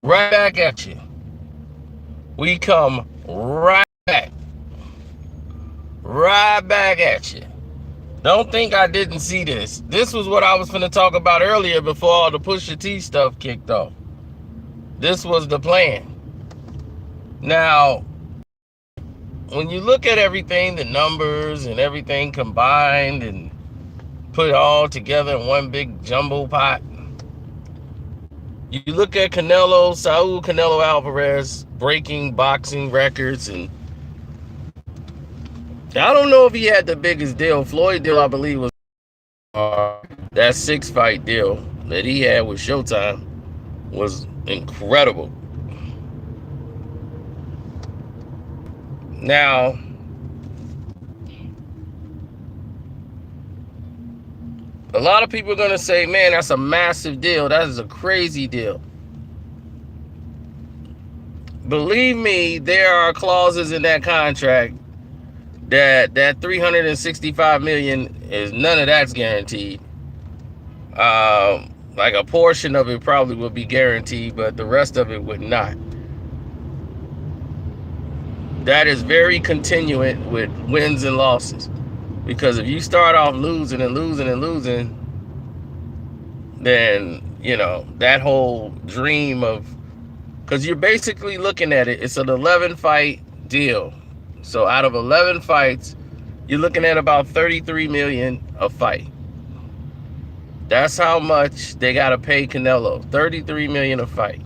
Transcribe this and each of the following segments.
right back at you. We come right back at you. Don't think I didn't see this. This was what I was finna talk about earlier before all the Pusha T stuff kicked off. This was the plan. Now, when you look at everything, the numbers and everything combined and put it all together in one big jumbo pot, you look at Saul Canelo Alvarez breaking boxing records, and I don't know if he had the biggest deal. Floyd deal, I believe, was that 6-fight deal that he had with Showtime was incredible. Now, a lot of people are going to say, man, that's a massive deal. That is a crazy deal. Believe me, there are clauses in that contract that $365 million is, none of that's guaranteed. Like a portion of it probably would be guaranteed, but the rest of it would not. That is very continuant with wins and losses. Because if you start off losing and losing and losing, then, you know, that whole dream of, because you're basically looking at it, it's an 11-fight deal. So out of 11 fights, you're looking at about $33 million a fight. That's how much they got to pay Canelo. $33 million a fight.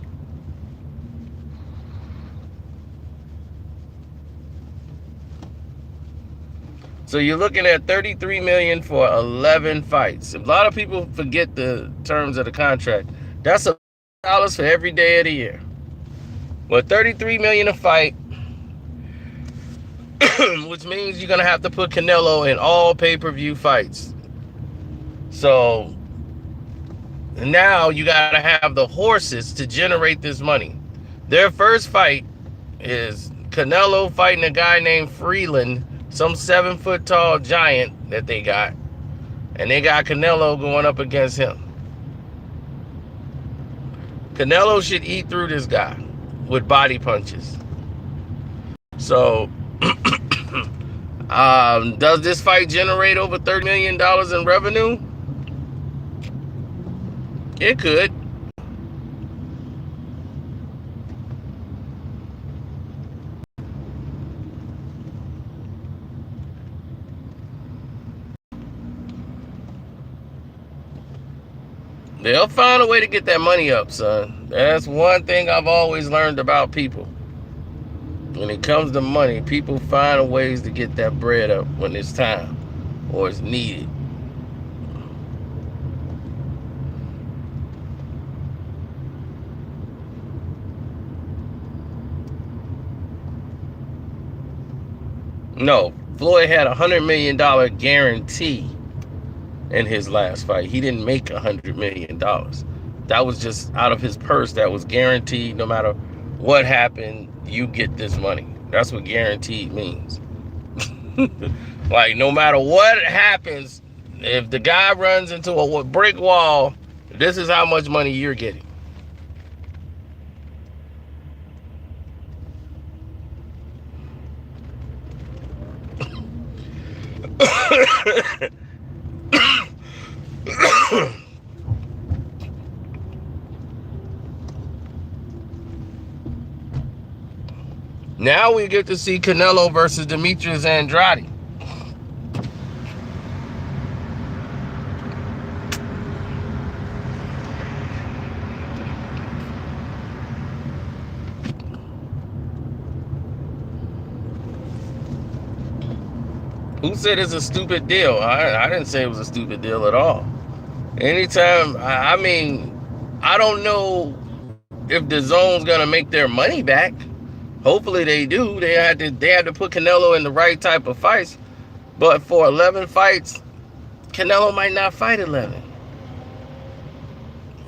So you're looking at $33 million for 11 fights. A lot of people forget the terms of the contract. That's $1 for every day of the year. Well, $33 million a fight, which means you're gonna have to put Canelo in all pay-per-view fights. So now you gotta have the horses to generate this money. Their first fight is Canelo fighting a guy named Freeland, some 7-foot tall giant that they got, and they got Canelo going up against him. Canelo should eat through this guy with body punches. So does this fight generate over $30 million in revenue? It could. They'll find a way to get that money up, son. That's one thing I've always learned about people. When it comes to money, people find ways to get that bread up when it's time or it's needed. No, Floyd had a $100 million guarantee in his last fight. He didn't make $100 million. That was just out of his purse. That was guaranteed. No matter what happened, you get this money. That's what guaranteed means. Like, no matter what happens, if the guy runs into a brick wall, this is how much money you're getting. Now we get to see Canelo versus Demetrius Andrade. Who said it's a stupid deal? I didn't say it was a stupid deal at all. Anytime, I mean, I don't know if the zone's gonna make their money back. Hopefully they do. They had to put Canelo in the right type of fights. But for 11 fights, Canelo might not fight 11.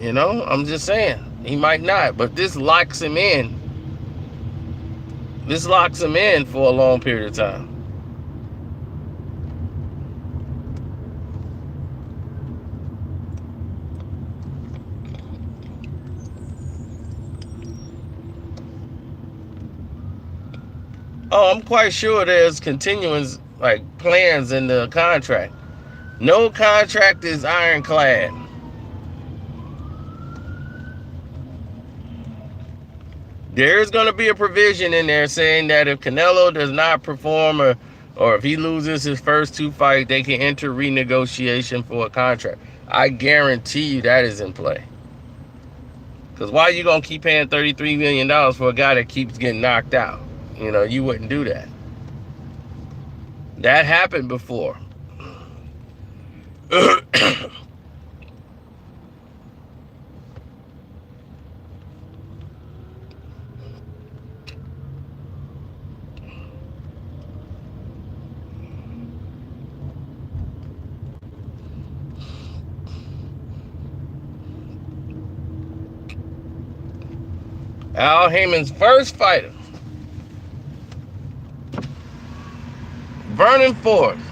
You know, I'm just saying. He might not. But this locks him in. This locks him in for a long period of time. Oh, I'm quite sure there's continuance, like plans in the contract. No contract is ironclad. There's going to be a provision in there saying that if Canelo does not perform or if he loses his first two fights, they can enter renegotiation for a contract. I guarantee you that is in play. Because why are you going to keep paying $33 million for a guy that keeps getting knocked out? You know, you wouldn't do that. That happened before. Al Heyman's first fighter, Vernon Forrest.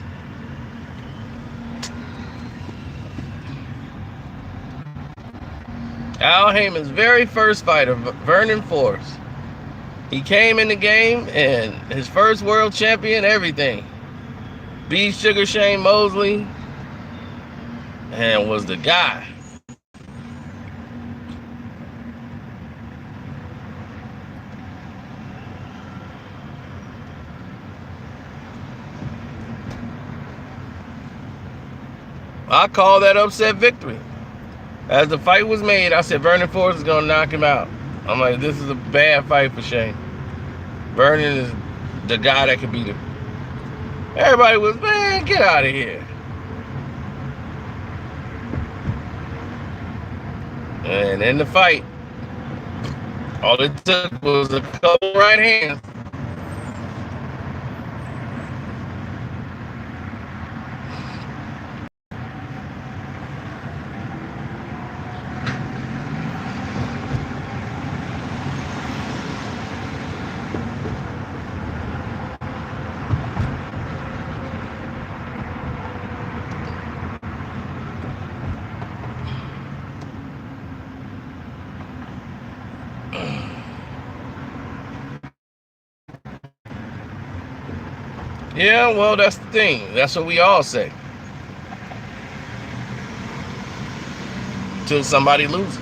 Al Heyman's very first fighter, Vernon Forrest. He came in the game and his first world champion, everything. Beat Sugar Shane Mosley and was the guy. I called that upset victory. As the fight was made, I said Vernon Forrest is going to knock him out. I'm like, this is a bad fight for Shane. Vernon is the guy that could beat him. Everybody was, man, get out of here. And in the fight, all it took was a couple right hands. Yeah, well, that's the thing. That's what we all say. Till somebody loses.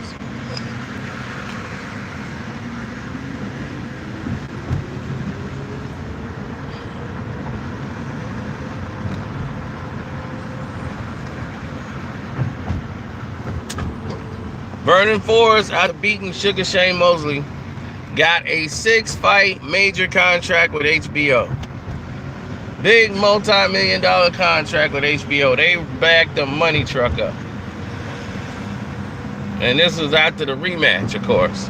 Vernon Forrest, after beating Sugar Shane Mosley, got a 6-fight major contract with HBO. Big multi-million-dollar contract with HBO. They backed the money truck up. And this was after the rematch, of course.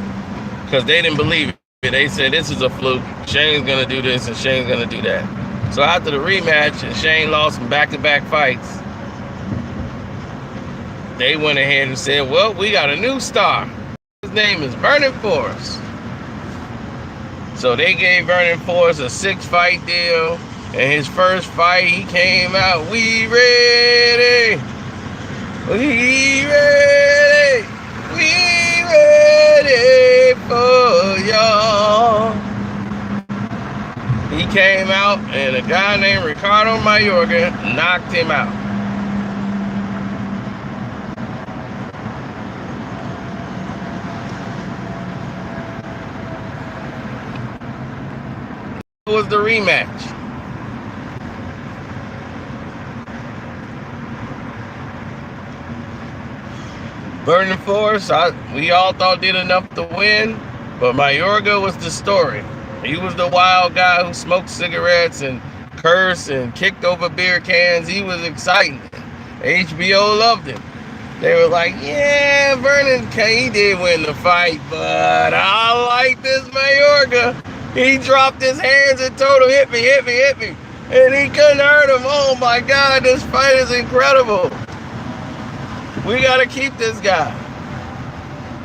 Because they didn't believe it. They said, this is a fluke. Shane's going to do this and Shane's going to do that. So after the rematch, and Shane lost some back-to-back fights, they went ahead and said, well, we got a new star. His name is Vernon Forrest. So they gave Vernon Forrest a 6-fight deal. And his first fight, he came out, we ready. We ready. We ready for y'all. He came out, and a guy named Ricardo Mayorga knocked him out. It was the rematch. Vernon Forrest, we all thought did enough to win, but Mayorga was the story. He was the wild guy who smoked cigarettes and cursed and kicked over beer cans. He was exciting. HBO loved him. They were like, yeah, Vernon, he did win the fight, but I like this Mayorga. He dropped his hands and told him, hit me, hit me, hit me. And he couldn't hurt him. Oh my God, this fight is incredible. We got to keep this guy.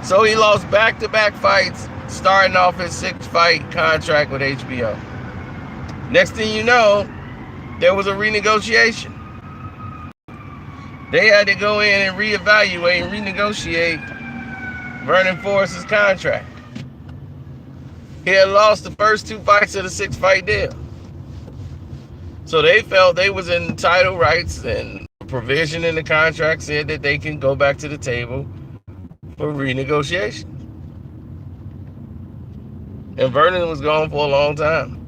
So he lost back-to-back fights, starting off his 6-fight contract with HBO. Next thing you know, there was a renegotiation. They had to go in and reevaluate and renegotiate Vernon Forrest's contract. He had lost the first 2 fights of the 6-fight deal. So they felt they was in title rights, and provision in the contract said that they can go back to the table for renegotiation. And Vernon was gone for a long time.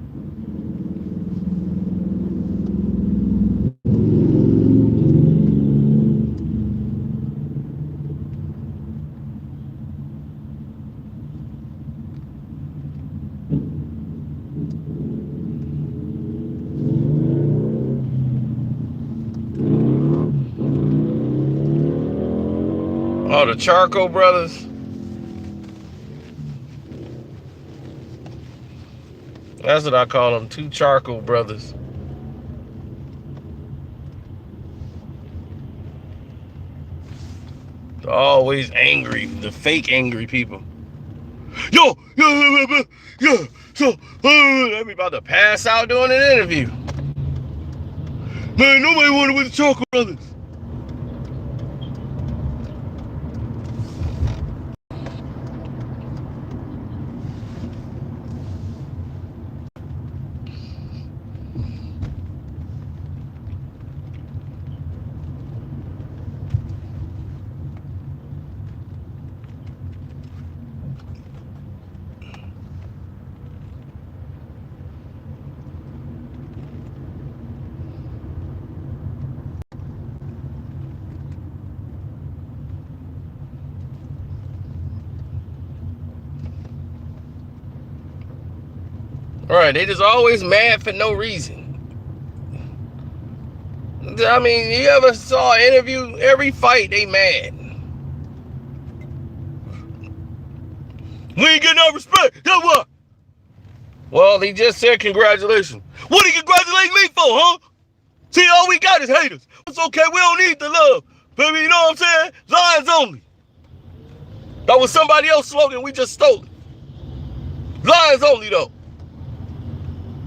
Oh, the Charcoal Brothers. That's what I call them, 2 Charcoal Brothers. They're always angry, the fake angry people. Yo, so they be about to pass out doing an interview. Man, nobody wanted with the Charcoal Brothers. All right, they just always mad for no reason. I mean, you ever saw an interview? Every fight, they mad. We ain't getting no respect. Then what? Well, he just said congratulations. What he congratulate me for, huh? See, all we got is haters. It's okay, we don't need the love. Baby, you know what I'm saying? Lions only. That was somebody else's slogan, we just stole it. Lions only, though.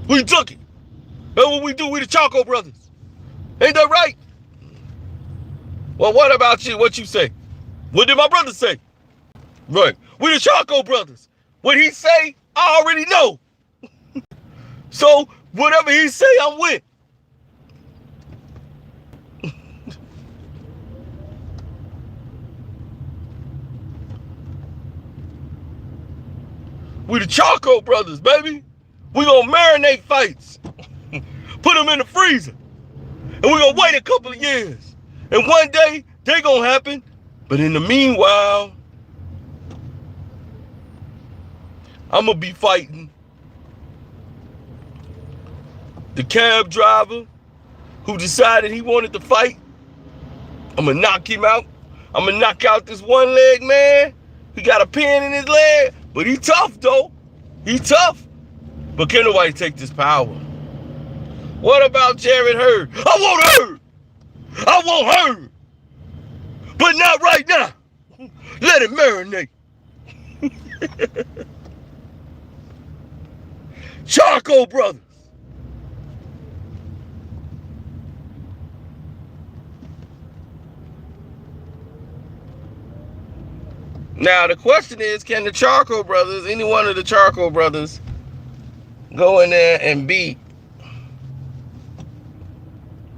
We took it. That's what we do, we the Charcoal Brothers. Ain't that right? Well, what about you? What you say? What did my brother say? Right. We the Charcoal Brothers. What he say, I already know. So, whatever he say, I'm with. We the Charcoal Brothers, baby. We gonna marinate fights. Put them in the freezer. And we gonna wait a couple of years. And one day, they gonna happen. But in the meanwhile, I'm gonna be fighting the cab driver who decided he wanted to fight. I'm gonna knock him out. I'm gonna knock out this one leg man. He got a pin in his leg, but he tough though. He tough. But can nobody take this power? What about Jared Hurd? I want Hurd. I want Hurd. But not right now. Let it marinate. Charcoal Brothers. Now the question is, can the Charcoal Brothers, any one of the Charcoal Brothers, go in there and beat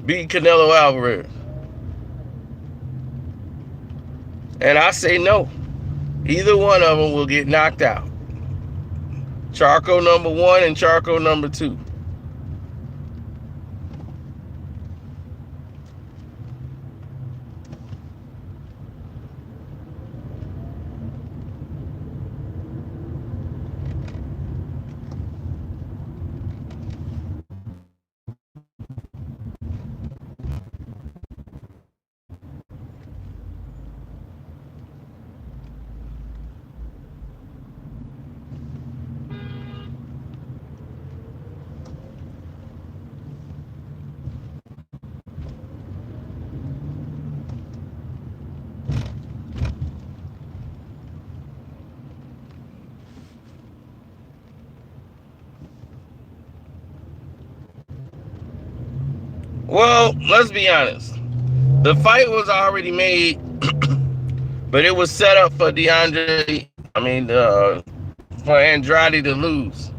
Canelo Alvarez? And I say no. Either one of them will get knocked out. Charcoal number 1 and Charcoal number 2. Well, let's be honest. The fight was already made, but it was set up for for Andrade to lose.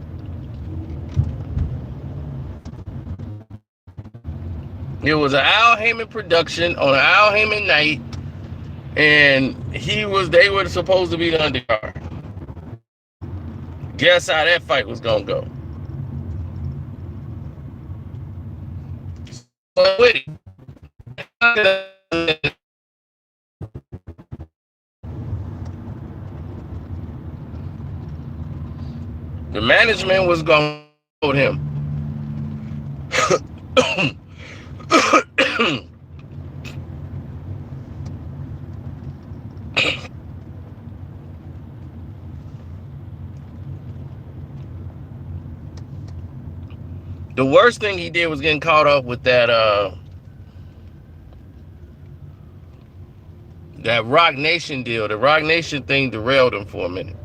It was an Al Heyman production on an Al Heyman night, and they were supposed to be the undercard. Guess how that fight was gonna go? With it. The management was gonna hold him. The worst thing he did was getting caught up with that Rock Nation deal. The Rock Nation thing derailed him for a minute.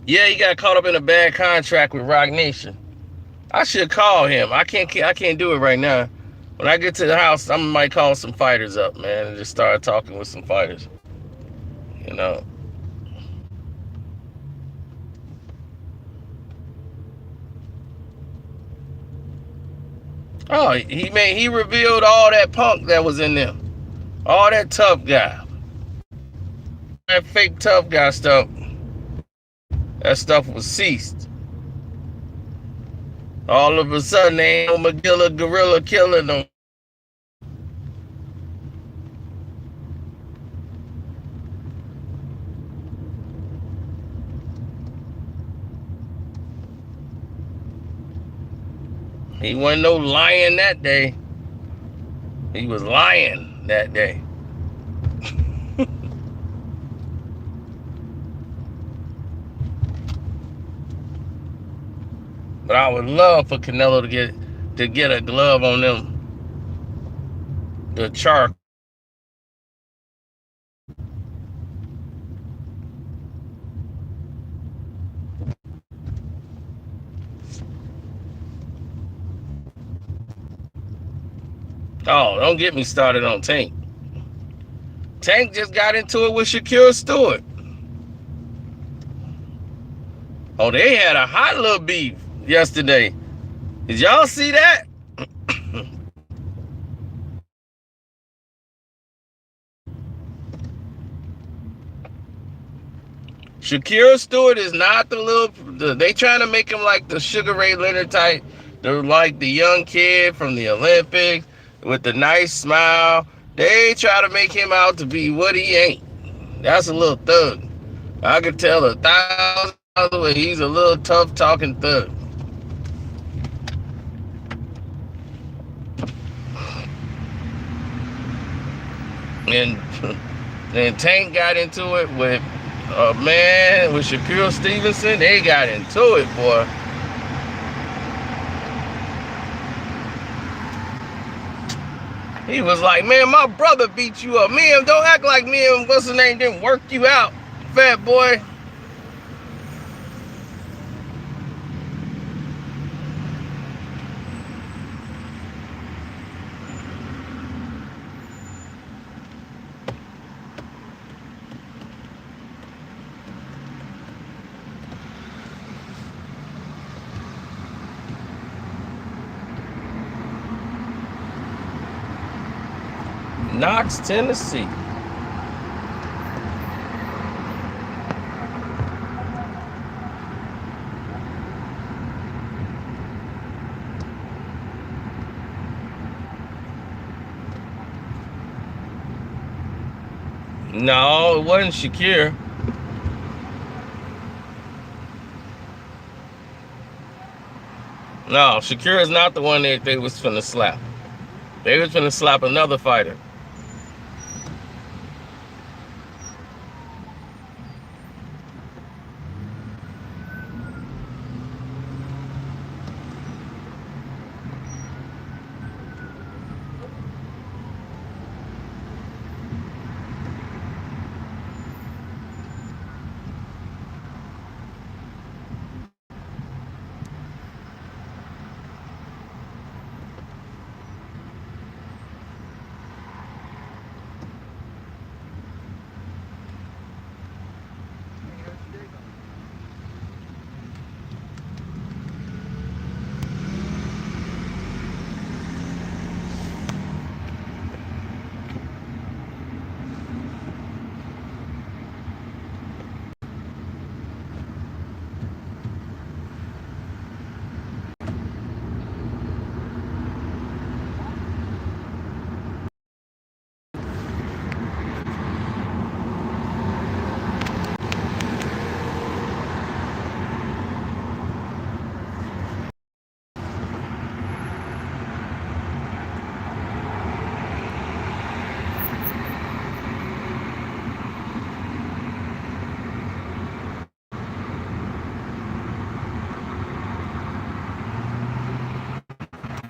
Yeah, he got caught up in a bad contract with Rock Nation. I should call him. I can't do it right now. When I get to the house, I might call some fighters up, man, and just start talking with some fighters. You know. Oh, he revealed all that punk that was in them. All that tough guy. That fake tough guy stuff. That stuff was ceased. All of a sudden, they ain't no McGilla gorilla killing them. He wasn't no lion that day. He was lying that day. But I would love for Canelo to get a glove on them. The charcoal. Oh, don't get me started on Tank. Tank just got into it with Shakur Stewart. Oh, they had a hot little beef yesterday. Did y'all see that? Shakur Stewart is not they trying to make him like the Sugar Ray Leonard type. They're like the young kid from the Olympics with the nice smile. They try to make him out to be what he ain't. That's a little thug. I could tell 1,000 ways he's a little tough talking thug. And Tank got into it with with Shakur Stevenson. They got into it, boy. He was like, man, my brother beat you up. Man, don't act like me and what's his name didn't work you out, fat boy. Knox, Tennessee. No, it wasn't Shakir. No, Shakir is not the one that they was finna slap. They was finna slap another fighter.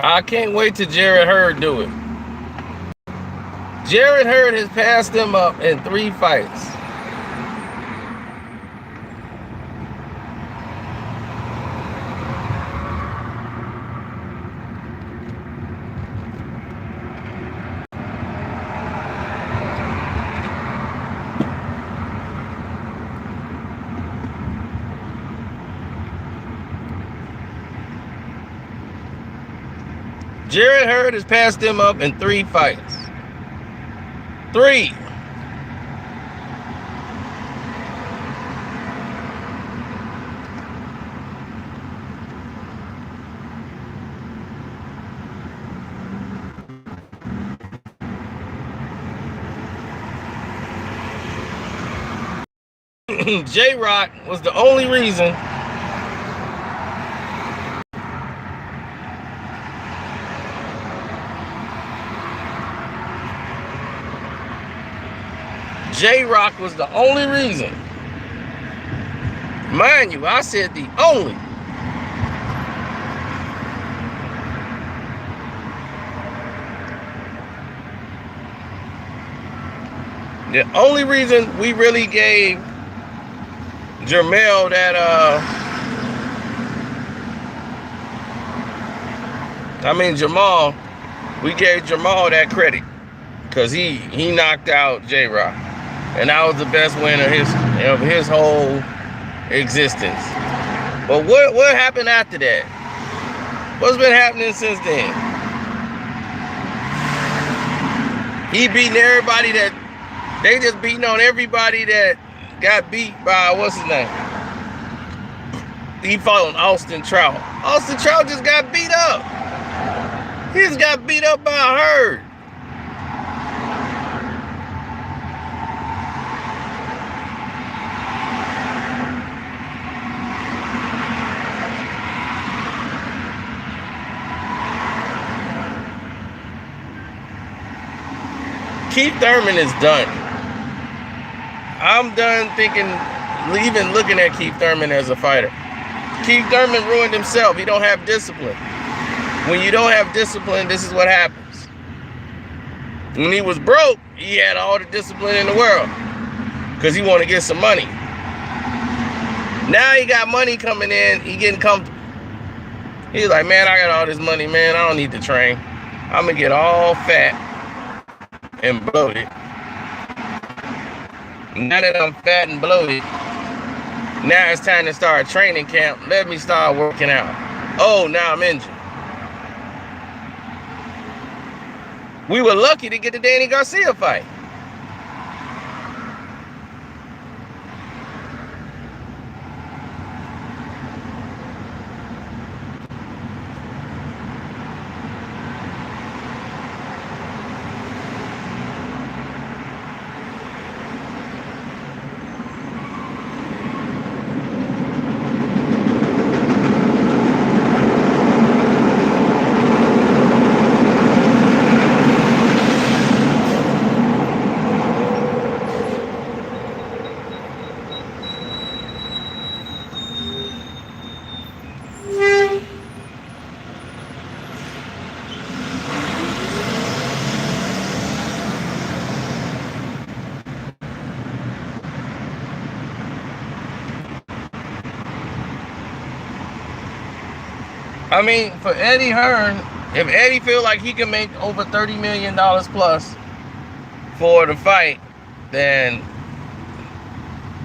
I can't wait till Jarrett Hurd do it. Jarrett Hurd has passed him up in 3 fights. Jarrett Hurd has passed him up in 3 fights. 3. J-Rock was the only reason J-Rock was the only reason. Mind you, I said the only. The only reason we really gave Jermell that, Jamal, we gave Jamal that credit because he knocked out J-Rock. And that was the best win of his whole existence. But what happened after that? What's been happening since then? He beating everybody they just beating on everybody that got beat by, what's his name? He fought on Austin Trout. Austin Trout just got beat up. He just got beat up by a Hurd. Keith Thurman is done. I'm done even looking at Keith Thurman as a fighter. Keith Thurman ruined himself. He don't have discipline. When you don't have discipline, this is what happens. When he was broke, he had all the discipline in the world because he wanted to get some money. Now he got money coming in. He getting comfortable. He's like, man, I got all this money, man. I don't need to train. I'm going to get all fat and bloated. Now that I'm fat and bloated, now it's time to start a training camp. Let me start working out. Oh, now I'm injured. We were lucky to get the Danny Garcia fight. I mean, for Eddie Hearn, if Eddie feel like he can make over $30 million plus for the fight, then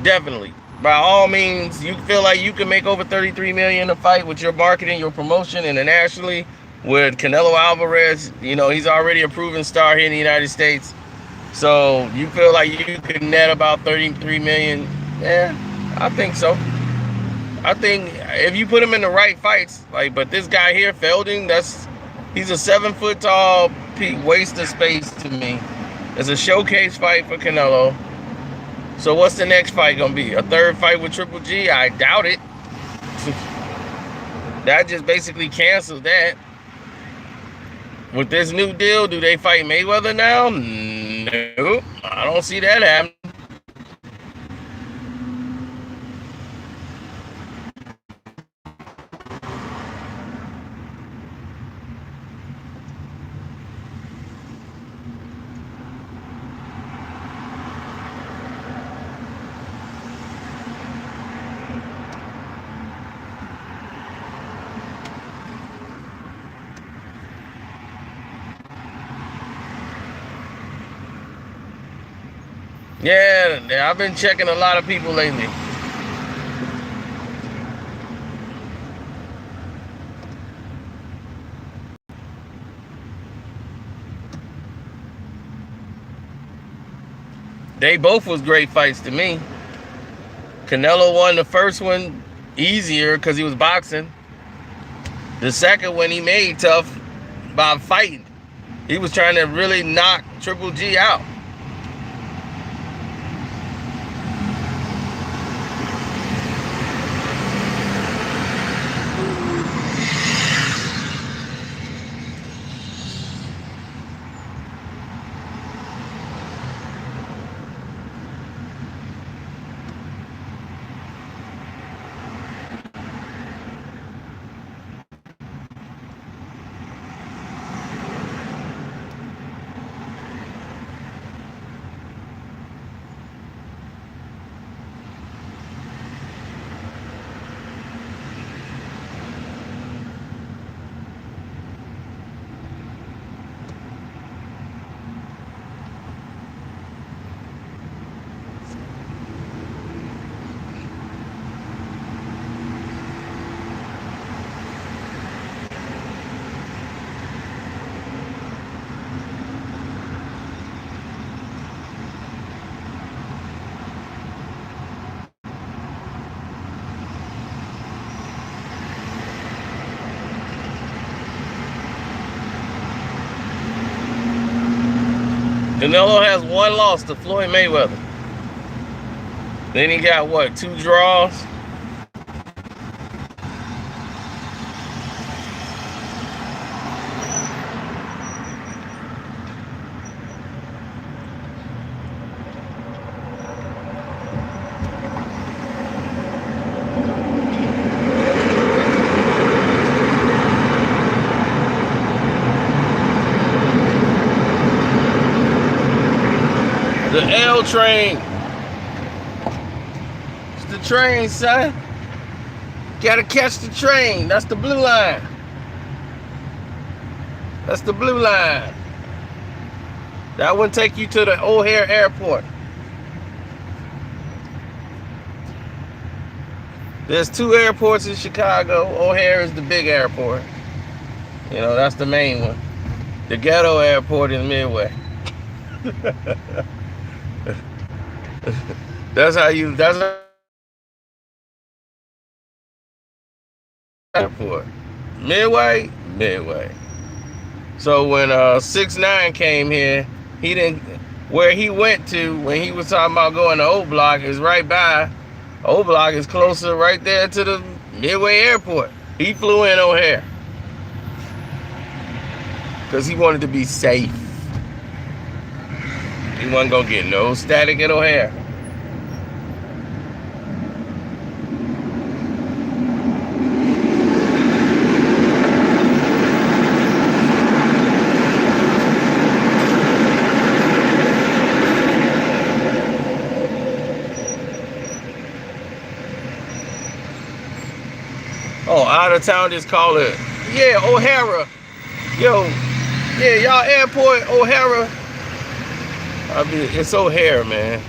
definitely. By all means, you feel like you can make over 33 million a fight with your marketing, your promotion internationally with Canelo Alvarez. You know, he's already a proven star here in the United States. So you feel like you could net about 33 million? Yeah, I think so. I think if you put him in the right fights, like, but this guy here, Felding, he's a 7 foot tall waste of space to me. It's a showcase fight for Canelo. So what's the next fight gonna be? A third fight with Triple G? I doubt it. That just basically cancels that. With this new deal, do they fight Mayweather now? Nope, I don't see that happening. Yeah, I've been checking a lot of people lately. They both was great fights to me. Canelo won the first one easier because he was boxing. The second one he made tough by fighting. He was trying to really knock Triple G out. Canelo has one loss to Floyd Mayweather. Then he got what, 2 draws? The L train. It's the train, son. Gotta catch the train. That's the blue line. That's the blue line. That one take you to the O'Hare Airport. There's 2 airports in Chicago. O'Hare is the big airport. You know, that's the main one. The ghetto airport in Midway. That's airport. Midway. So when 6ix9ine came here, he didn't, where he went to when he was talking about going to O Block is right by. O Block is closer right there to the Midway Airport. He flew in O'Hare because he wanted to be safe. He wasn't gonna get no static at O'Hare. Oh, out of town, just call it Yeah, O'Hara. Yo, yeah, y'all airport, O'Hara. I mean, it's O'Hare, man.